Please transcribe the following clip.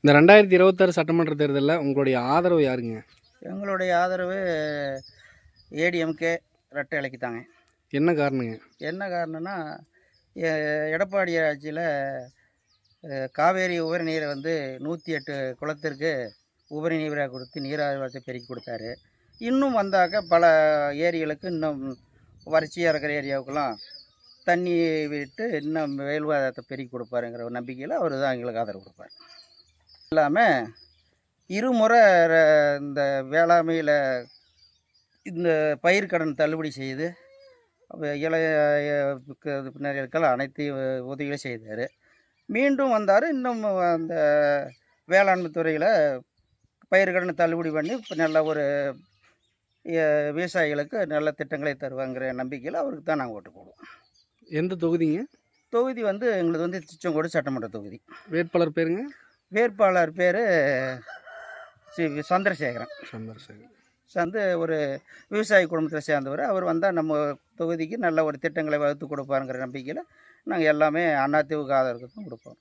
இந்த 2026 சட்டமன்ற தேர்தலில் உங்களுடைய ஆதரவு யாருங்க? எங்களுடைய ஆதரவு ஏடிஎம்கே ரெட்டை இலைக்கு தாங்க. என்ன காரணங்க? என்ன காரணம்னா, எடப்பாடி ஆட்சியில் காவேரி உபரி நீரை 108 குளத்திற்கு உபரி நீராக கொடுத்து நீராதாரத்தை பெருக்கி கொடுத்தாரு. இன்னும் வந்தாக்க பல ஏரிகளுக்கு இன்னும் வறட்சியாக இருக்கிற ஏரியாவுக்கெல்லாம் தண்ணி விட்டு இன்னும் வாழ்வாதாரத்தை பெருக்கி கொடுப்பாருங்கிற ஒரு நம்பிக்கையில் அவர் தான் எங்களுக்கு ஆதரவு கொடுப்பார். இல்லாமல் இருமுறை இந்த வேளாண்மையில் இந்த பயிர்க்கடன் தள்ளுபடி செய்து இளைய பின்னர்களுக்கெல்லாம் அனைத்து உதவிகளும் செய்தார். மீண்டும் வந்தார். இன்னும் அந்த வேளாண்மை துறையில் பயிர்க்கடன் தள்ளுபடி பண்ணி இப்போ நல்ல ஒரு விவசாயிகளுக்கு நல்ல திட்டங்களை தருவாங்கிற நம்பிக்கையில் அவருக்கு தான் நாங்கள் ஓட்டு போடுவோம். எந்த தொகுதிங்க? தொகுதி எங்களுது திருச்செங்கோடு சட்டமன்ற தொகுதி. வேட்பாளர் பேருங்க? வேட்பாளர் பேர் சந்திரசேகரன். ஒரு விவசாய குடும்பத்தில் சேர்ந்தவர். அவர் வந்தால் நம்ம தொகுதிக்கு நல்ல ஒரு திட்டங்களை வகுத்து கொடுப்பாருங்கிற நம்பிக்கையில் நாங்கள் எல்லாமே அதிமுக ஆதரவுக்கு தான் கொடுப்போம்.